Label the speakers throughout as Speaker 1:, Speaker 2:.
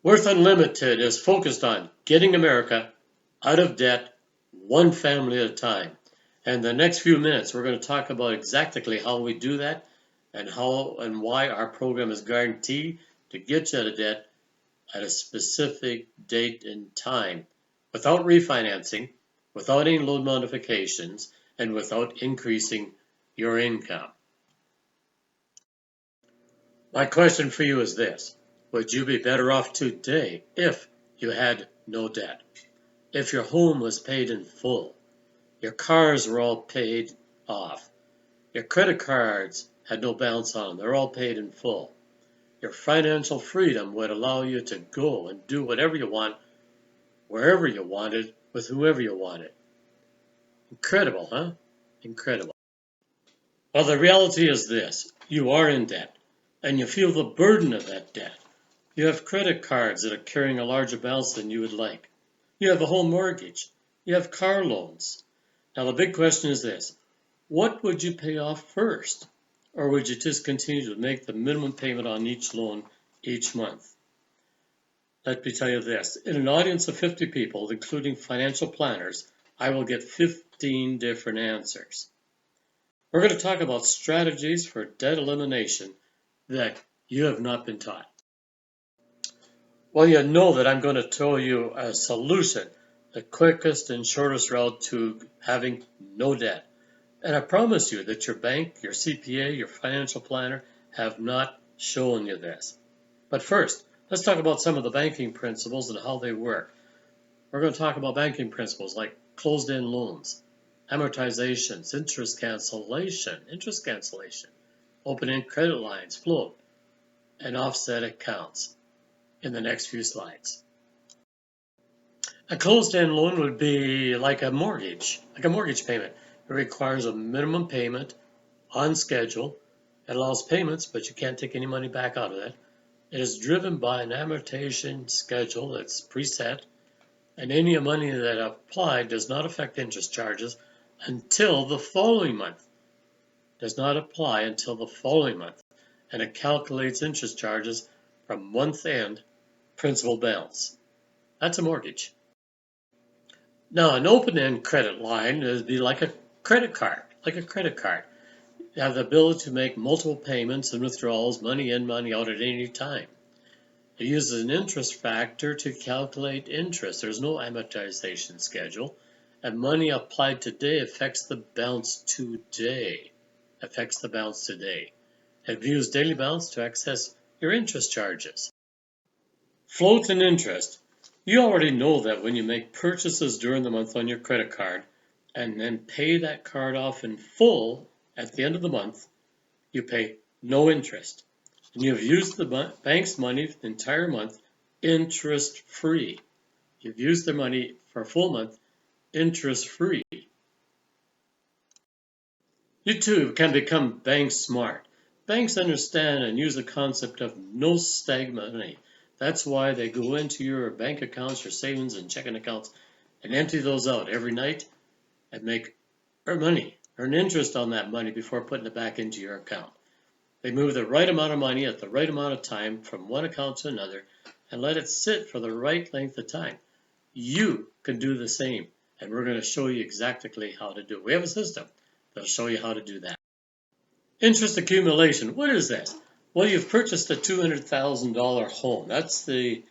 Speaker 1: Worth Unlimited is focused on getting America out of debt one family at a time. And the next few minutes, we're going to talk about exactly how we do that and how and why our program is guaranteed to get you out of debt at a specific date and time without refinancing, without any loan modifications, and without increasing your income. My question for you is this. Would you be better off today if you had no debt? If your home was paid in full, your cars were all paid off, your credit cards had no balance on them, they're all paid in full. Your financial freedom would allow you to go and do whatever you want, wherever you wanted, with whoever you wanted. Incredible, huh? Incredible. Well, the reality is this. You are in debt, and you feel the burden of that debt. You have credit cards that are carrying a larger balance than you would like. You have a home mortgage. You have car loans. Now, the big question is this. What would you pay off first? Or would you just continue to make the minimum payment on each loan each month? Let me tell you this. In an audience of 50 people, including financial planners, I will get 15 different answers. We're going to talk about strategies for debt elimination that you have not been taught. Well, you know that I'm going to tell you a solution, the quickest and shortest route to having no debt. And I promise you that your bank, your CPA, your financial planner have not shown you this. But first, let's talk about some of the banking principles and how they work. We're going to talk about banking principles like closed-end loans, amortizations, interest cancellation, open-end credit lines, float, and offset accounts in the next few slides. A closed-end loan would be like a mortgage payment. It requires a minimum payment on schedule. It allows payments, but you can't take any money back out of it. It is driven by an amortization schedule that's preset, and any money that applied does not affect interest charges until the following month. Does not apply until the following month, and it calculates interest charges from month-end principal balance. That's a mortgage. Now, an open-end credit line would be like a credit card, You have the ability to make multiple payments and withdrawals, money in, money out at any time. It uses an interest factor to calculate interest. There's no amortization schedule, and money applied today affects the balance today. It views daily balance to access your interest charges. Float and interest. You already know that when you make purchases during the month on your credit card and then pay that card off in full at the end of the month, you pay no interest. And you've used the bank's money the entire month interest-free. You've used their money for a full month interest-free. You too can become bank smart. Banks understand and use the concept of no stagnant money. That's why they go into your bank accounts, your savings and checking accounts, and empty those out every night and earn interest on that money before putting it back into your account. They move the right amount of money at the right amount of time from one account to another and let it sit for the right length of time. You can do the same, and we're going to show you exactly how to do it. We have a system that'll show you how to do that. Interest accumulation. What is this? Well, you've purchased a $200,000 home. That's the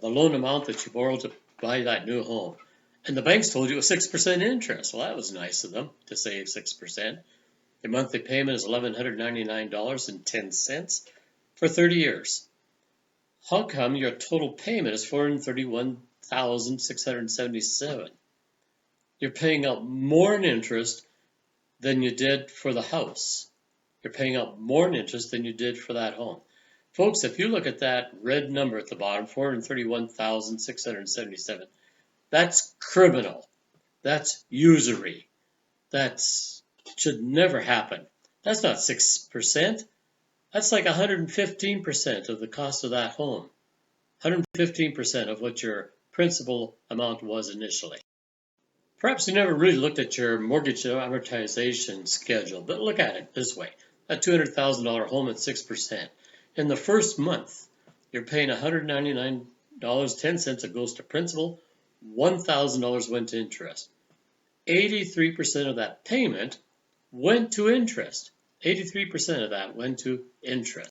Speaker 1: loan amount that you borrowed to buy that new home. And the banks told you it was 6% interest. Well, that was nice of them to say 6%. Your monthly payment is $1,199.10 for 30 years. How come your total payment is $431,677? You're paying out more in interest than you did for the house. You're paying out more in interest than you did for that home. Folks, if you look at that red number at the bottom, $431,677, that's criminal. That's usury. That should never happen. That's not 6%. That's like 115% of the cost of that home. 115% of what your principal amount was initially. Perhaps you never really looked at your mortgage amortization schedule, but look at it this way. That $200,000 home at 6%. In the first month, you're paying $199.10. It goes to principal. $1,000 went to interest. 83% of that payment went to interest. 83% of that went to interest.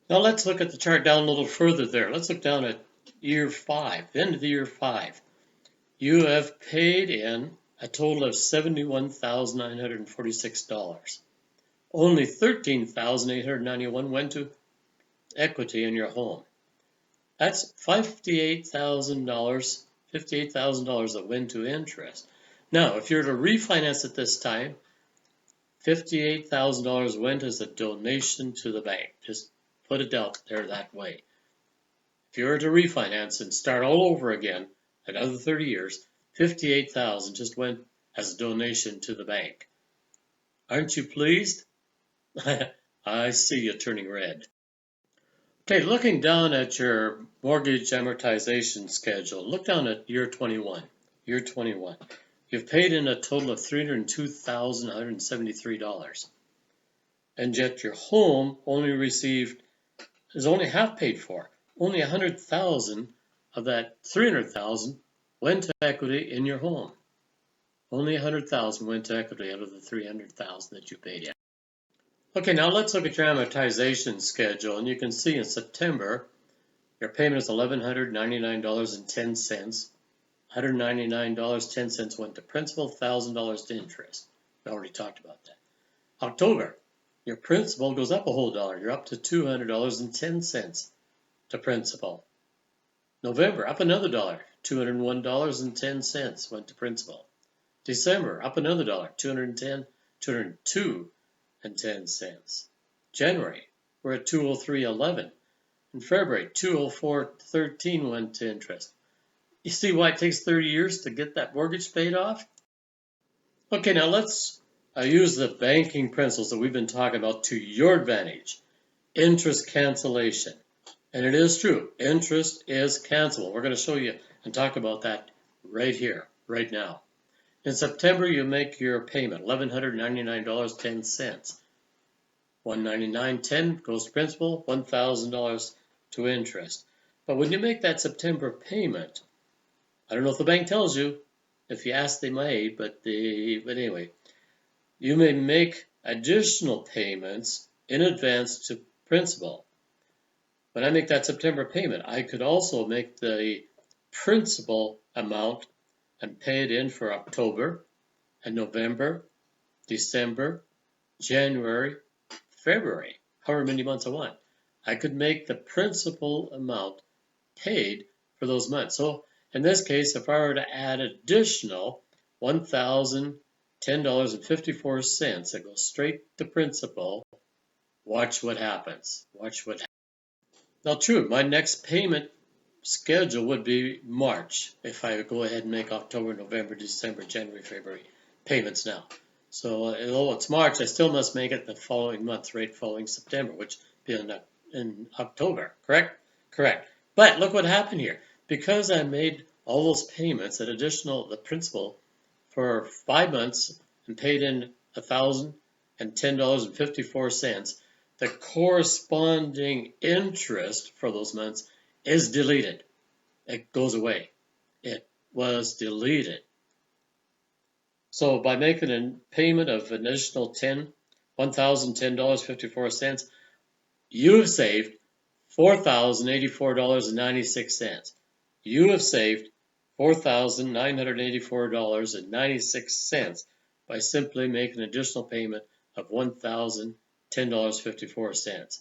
Speaker 1: Now let's look at the chart down a little further there. Let's look down at year 5, the end of the year 5. You have paid in a total of $71,946. Only $13,891 went to equity in your home. That's $58,000 that went to interest. Now, if you're to refinance at this time, $58,000 went as a donation to the bank. Just put it out there that way. If you were to refinance and start all over again, another 30 years, $58,000 just went as a donation to the bank. Aren't you pleased? I see you turning red. Okay, looking down at your mortgage amortization schedule, look down at year 21. Year 21. You've paid in a total of $302,173. And yet your home is only half paid for. Only $100,000 of that $300,000 went to equity in your home. Only $100,000 went to equity out of the $300,000 that you paid in. Okay, now let's look at your amortization schedule, and you can see in September your payment is $1,199.10. $199.10 went to principal, $1,000 to interest. We already talked about that. October, your principal goes up a whole dollar. You're up to $200.10 to principal. November, up another dollar. $201.10 went to principal. December, up another dollar. $202.10. January, we're at $203.11. In February, $204.13 went to interest. You see why it takes 30 years to get that mortgage paid off? Okay, now let's use the banking principles that we've been talking about to your advantage. Interest cancellation. And it is true, interest is cancelable. We're going to show you and talk about that right here, right now. In September, you make your payment, $1,199.10. $199.10 goes to principal, $1,000 to interest. But when you make that September payment, I don't know if the bank tells you. If you ask, they may, but anyway, you may make additional payments in advance to principal. When I make that September payment, I could also make the principal amount and pay it in for October and November, December, January, February, however many months I want. I could make the principal amount paid for those months. So in this case, if I were to add additional $1,010.54 that goes straight to principal, watch what happens. Watch what happens. Now, true, my next payment schedule would be March if I go ahead and make October, November, December, January, February payments now. So although it's March, I still must make it the following month, right following September, which would be in October, correct? Correct. But look what happened here. Because I made all those payments at the principal for 5 months and paid in $1,010.54, the corresponding interest for those months is deleted. It goes away. It was deleted. So by making a payment of an additional $1,010.54, you have saved $4,084.96. You have saved $4,984.96 by simply making an additional payment of $1,010.54.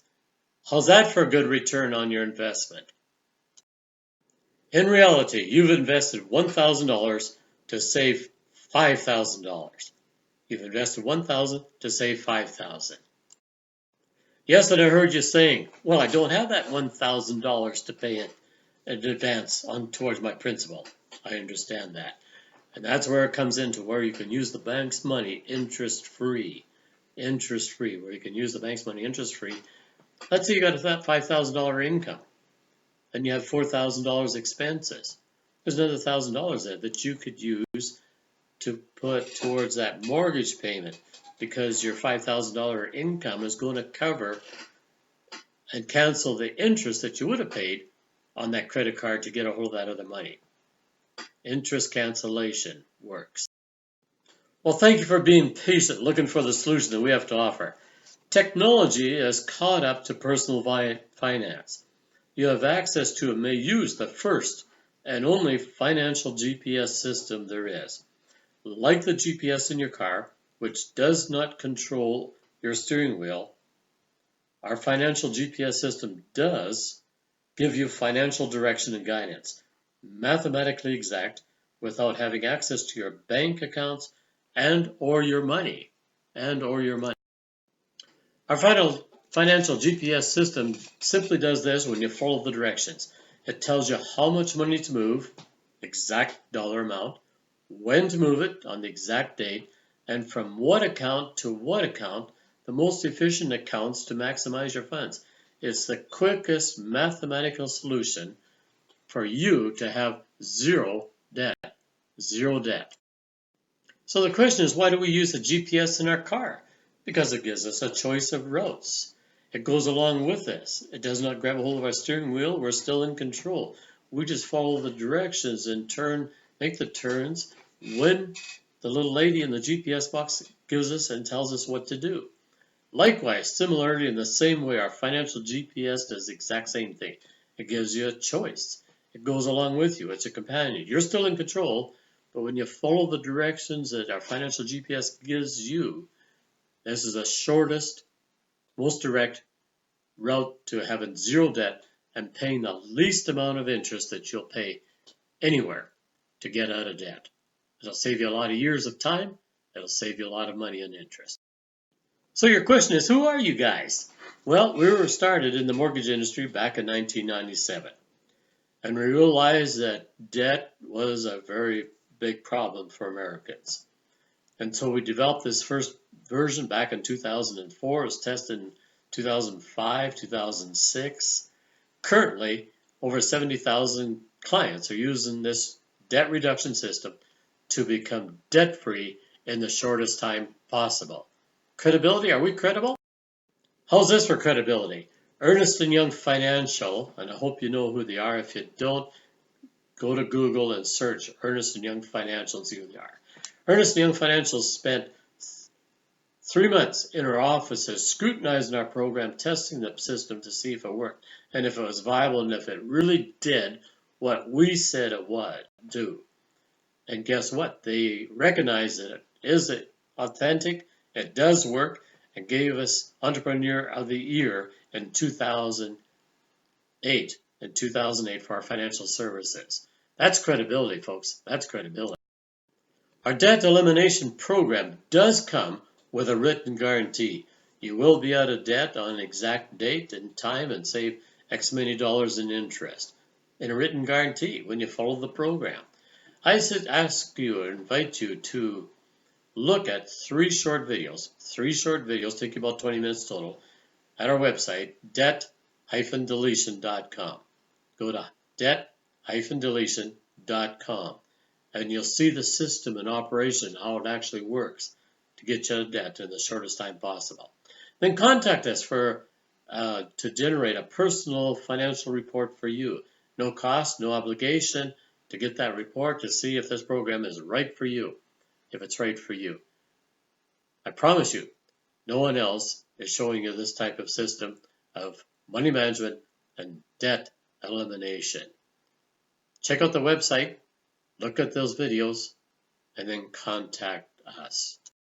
Speaker 1: How's that for a good return on your investment? In reality, you've invested $1,000 to save $5,000. You've invested $1,000 to save $5,000. Yes, and I heard you saying, well, I don't have that $1,000 to pay it in advance towards my principal. I understand that. And that's where it comes into where you can use the bank's money interest-free. Interest-free, where you can use the bank's money interest-free. Let's say you got that $5,000 income. Then you have $4,000 expenses. There's another $1,000 there that you could use to put towards that mortgage payment, because your $5,000 income is going to cover and cancel the interest that you would have paid on that credit card to get a hold of that other money. Interest cancellation works. Well, thank you for being patient, looking for the solution that we have to offer. Technology has caught up to personal finance. You have access to and may use the first and only financial GPS system there is. Like the GPS in your car, which does not control your steering wheel, our financial GPS system does give you financial direction and guidance, mathematically exact, without having access to your bank accounts and or your money. Our financial GPS system simply does this when you follow the directions. It tells you how much money to move, exact dollar amount, when to move it on the exact date, and from what account to what account, the most efficient accounts to maximize your funds. It's the quickest mathematical solution for you to have zero debt. Zero debt. So the question is, why do we use a GPS in our car? Because it gives us a choice of routes. It goes along with this. It does not grab a hold of our steering wheel. We're still in control. We just follow the directions and make the turns when the little lady in the GPS box gives us and tells us what to do. Likewise, similarly, in the same way, our financial GPS does the exact same thing. It gives you a choice. It goes along with you. It's a companion. You're still in control, but when you follow the directions that our financial GPS gives you, this is the shortest, most direct route to having zero debt and paying the least amount of interest that you'll pay anywhere to get out of debt. It'll save you a lot of years of time. It'll save you a lot of money in interest. So your question is, who are you guys? Well, we were started in the mortgage industry back in 1997. And we realized that debt was a very big problem for Americans. And so we developed this first version back in 2004. It was tested in 2005, 2006. Currently, over 70,000 clients are using this debt reduction system to become debt-free in the shortest time possible. Credibility, are we credible? How's this for credibility? Ernst & Young Financial, and I hope you know who they are. If you don't, go to Google and search Ernst & Young Financial and see who they are. Ernst & Young Financial spent 3 months in our offices scrutinizing our program, testing the system to see if it worked and if it was viable and if it really did what we said it would do. And guess what? They recognized that it is authentic, it does work, and gave us Entrepreneur of the Year in 2008 for our financial services. That's credibility, folks. That's credibility. Our debt elimination program does come with a written guarantee. You will be out of debt on an exact date and time and save X many dollars in interest. In a written guarantee when you follow the program. I invite you to look at 3 short videos. 3 short videos take you about 20 minutes total at our website, debt-deletion.com. Go to debt-deletion.com and you'll see the system in operation, how it actually works to get you out of debt in the shortest time possible. Then contact us to generate a personal financial report for you. No cost, no obligation to get that report to see if this program is right for you, if it's right for you. I promise you, no one else is showing you this type of system of money management and debt elimination. Check out the website, look at those videos, and then contact us.